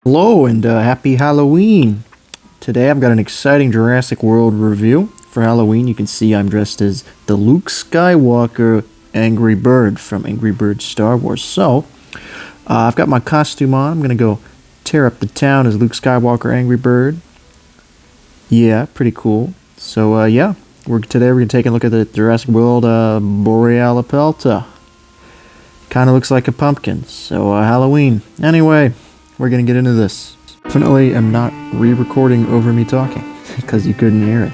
Hello and happy Halloween! Today I've got an exciting Jurassic World review. For Halloween you can see I'm dressed as the Luke Skywalker Angry Bird from Angry Birds Star Wars. So, I've got my costume on. I'm going to go tear up the town as Luke Skywalker Angry Bird. Yeah, pretty cool. So yeah, today we're going to take a look at the Jurassic World Borealapelta. Kind of looks like a pumpkin, so Halloween. Anyway, we're gonna get into this. Definitely am not re-recording over me talking, because you couldn't hear it.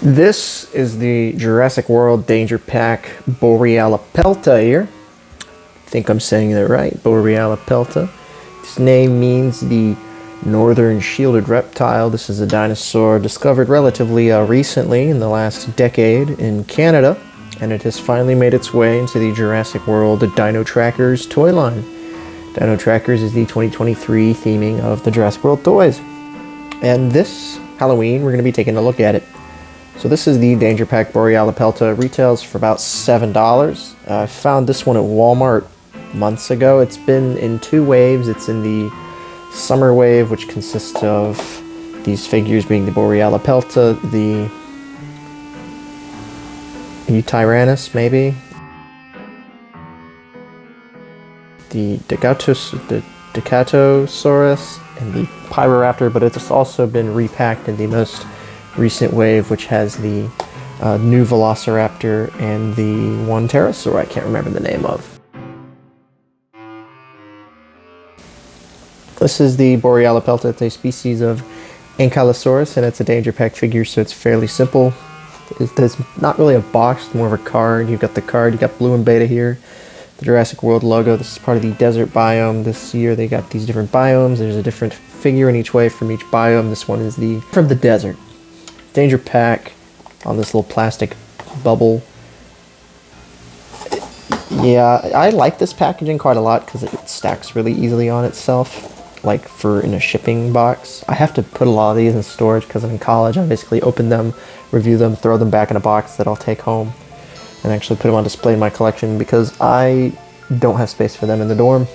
This is the Jurassic World Danger Pack Borealapelta here. I think I'm saying that right, Borealapelta. This name means the northern shielded reptile. This is a dinosaur discovered relatively recently in the last decade in Canada, and it has finally made its way into the Jurassic World Dino Trackers toy line. Dino Trackers is the 2023 theming of the Jurassic World toys. And this Halloween, we're going to be taking a look at it. So this is the Danger Pack Borealopelta. Retails for about $7. I found this one at Walmart months ago. It's been in two waves. It's in the summer wave, which consists of these figures being the Borealopelta, the Tyrannus, maybe, the Decatosaurus, and the Pyroraptor, but it's also been repacked in the most recent wave, which has the new Velociraptor and the one pterosaur I can't remember the name of. This is the Borealopelta. It's a species of ankylosaurid, and it's a Danger Pack figure, so it's fairly simple. It's not really a box, it's more of a card. You've got the card, you've got Blue and Beta here, the Jurassic World logo. This is part of the desert biome. This year they got these different biomes. There's a different figure in each wave from each biome. This one is from the desert. Danger Pack on this little plastic bubble. Yeah, I like this packaging quite a lot because it stacks really easily on itself, like in a shipping box. I have to put a lot of these in storage because I'm in college. I basically open them, review them, throw them back in a box that I'll take home and actually put them on display in my collection because I don't have space for them in the dorm.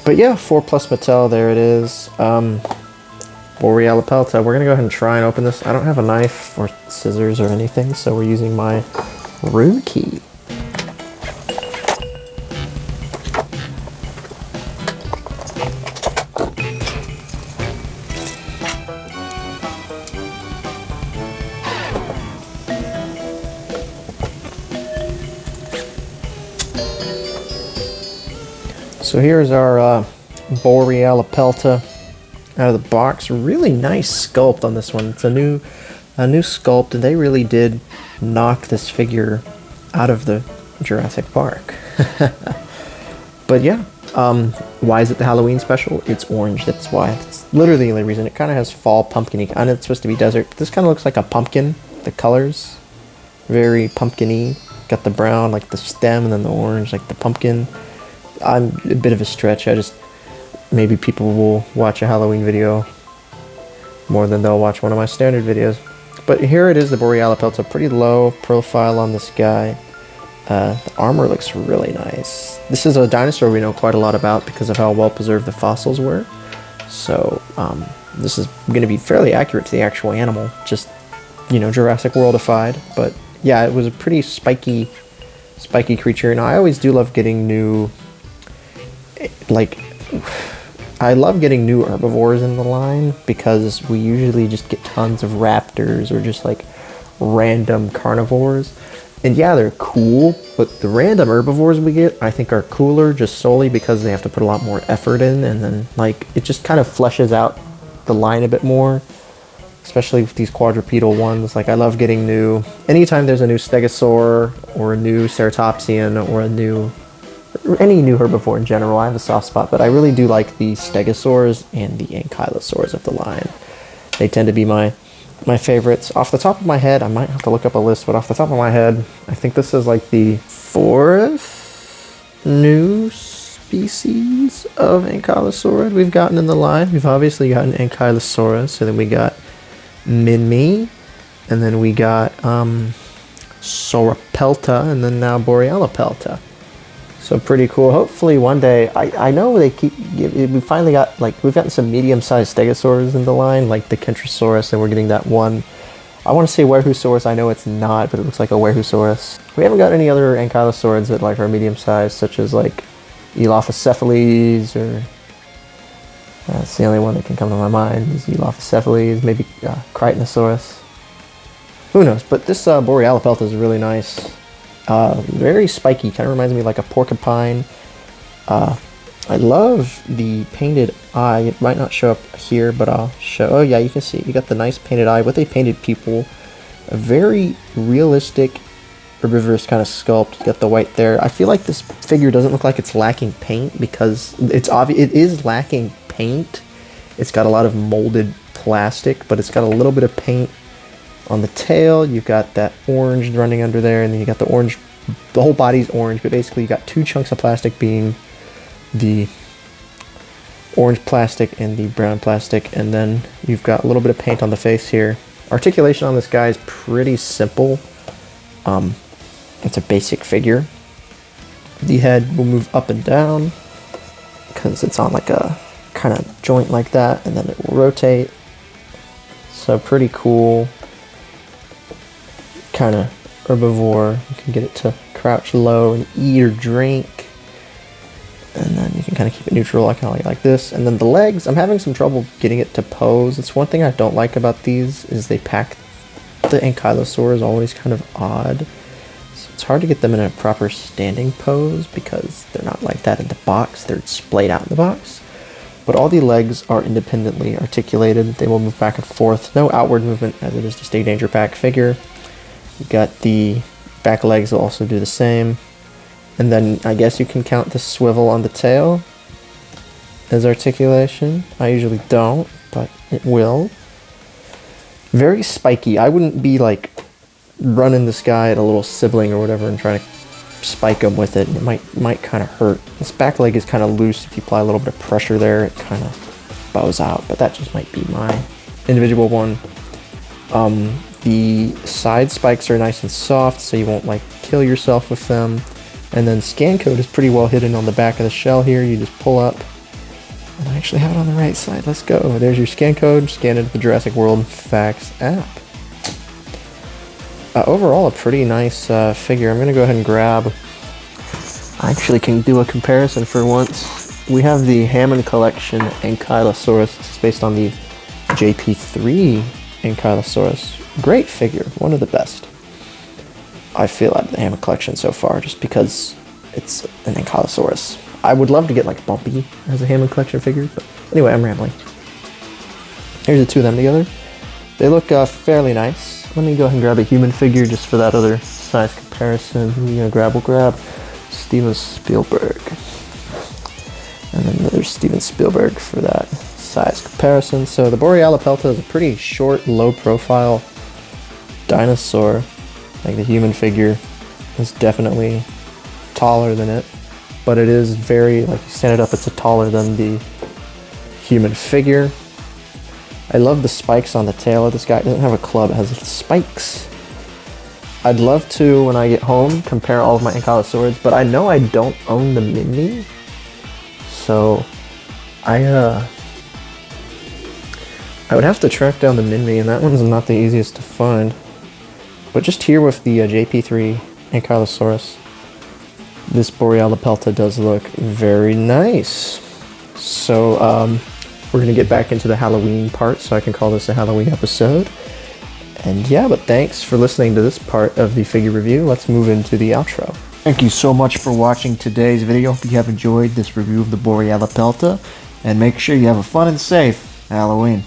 But yeah, 4+ Mattel, there it is. Borealopelta. We're gonna go ahead and try and open this. I don't have a knife or scissors or anything, so we're using my room key. So here's our Borealopelta out of the box. Really nice sculpt on this one. It's a new sculpt, and they really did knock this figure out of the Jurassic Park. But yeah, why is it the Halloween special? It's orange. That's why. It's literally the only reason. It kind of has fall pumpkin-y. I know it's supposed to be desert. This kind of looks like a pumpkin. The colors, very pumpkin-y. Got the brown, like the stem, and then the orange, like the pumpkin. I'm a bit of a stretch. Maybe people will watch a Halloween video more than they'll watch one of my standard videos. But here it is, the Borealopelta. Pretty low profile on this guy. The armor looks really nice. This is a dinosaur we know quite a lot about because of how well preserved the fossils were. So this is going to be fairly accurate to the actual animal. Just, Jurassic Worldified. But yeah, it was a pretty spiky creature. And I always do love getting new, I love getting new herbivores in the line because we usually just get tons of raptors or just like random carnivores. And yeah, they're cool, but the random herbivores we get, I think, are cooler just solely because they have to put a lot more effort in, and then it just kind of fleshes out the line a bit more, especially with these quadrupedal ones. I love getting anytime there's a new stegosaur or a new ceratopsian or any new herbivore in general, I have a soft spot, but I really do like the stegosaurs and the ankylosaurs of the line. They tend to be my favorites. Off the top of my head, I might have to look up a list, but off the top of my head, I think this is the fourth new species of ankylosaurid we've gotten in the line. We've obviously gotten Ankylosaurus, so then we got Minmi, and then we got Sauropelta, and then now Borealopelta. So pretty cool. Hopefully one day, I know they we finally got, like, we've gotten some medium-sized stegosaurs in the line, like the Kentrosaurus, and we're getting that one. I want to say Werehusaurus, I know it's not, but it looks like a Werehusaurus. We haven't got any other ankylosaurids that like are medium-sized, such as like Elophocephalus, or that's the only one that can come to my mind is Elophocephalus, maybe Crichtonosaurus. Who knows? But this Borealopelta is really nice. Very spiky, kind of reminds me of like a porcupine. I love the painted eye. It might not show up here, but I'll show. Oh yeah, you can see you got the nice painted eye with a painted pupil. A very realistic herbivorous kind of sculpt. You got the white there. I feel like this figure doesn't look like it's lacking paint, because it's obvious it is lacking paint. It's got a lot of molded plastic, but it's got a little bit of paint on the tail. You've got that orange running under there, and then you got the orange. The whole body's orange, but basically you got two chunks of plastic being the orange plastic and the brown plastic, and then you've got a little bit of paint on the face here. Articulation on this guy is pretty simple. It's a basic figure. The head will move up and down because it's on like a kind of joint like that, and then it will rotate. So pretty cool. Kind of herbivore. You can get it to crouch low and eat or drink. And then you can kind of keep it neutral, like kind of like this. And then the legs, I'm having some trouble getting it to pose. It's one thing I don't like about these is they pack the ankylosaur is always kind of odd. So it's hard to get them in a proper standing pose because they're not like that in the box. They're splayed out in the box. But all the legs are independently articulated. They will move back and forth. No outward movement, as it is just a danger pack figure. You got the back legs will also do the same. And then I guess you can count the swivel on the tail as articulation. I usually don't, but it will. Very spiky. I wouldn't be like running this guy at a little sibling or whatever and trying to spike him with it. It might kind of hurt. This back leg is kind of loose. If you apply a little bit of pressure there, it kind of bows out. But that just might be my individual one. The side spikes are nice and soft, so you won't like kill yourself with them. And then scan code is pretty well hidden on the back of the shell here. You just pull up. And I actually have it on the right side. Let's go. There's your scan code. Scan it to the Jurassic World Facts app. Overall, a pretty nice figure. I'm going to go ahead and grab... I actually can do a comparison for once. We have the Hammond Collection Ankylosaurus. It's based on the JP3 Ankylosaurus. Great figure. One of the best I feel out of the Hammond Collection so far, just because it's an Ankylosaurus. I would love to get like Bumpy as a Hammond Collection figure, but anyway, I'm rambling. Here's the two of them together. They look fairly nice. Let me go ahead and grab a human figure just for that other size comparison. Who are you gonna grab? We'll grab Steven Spielberg. And then there's Steven Spielberg for that size comparison. So the Borealopelta is a pretty short, low profile dinosaur. Like the human figure is definitely taller than it, but it is very, like you stand it up, it's taller than the human figure. I love the spikes on the tail of this guy. It doesn't have a club, it has spikes. I'd love to, when I get home, compare all of my ankylosaurids, but I know I don't own the Minmi, so I would have to track down the Minmi, and that one's not the easiest to find. But just here with the JP3 Ankylosaurus, this Borealopelta does look very nice. So we're going to get back into the Halloween part, so I can call this a Halloween episode. And yeah, but thanks for listening to this part of the figure review. Let's move into the outro. Thank you so much for watching today's video. If you have enjoyed this review of the Borealopelta, and make sure you have a fun and safe Halloween.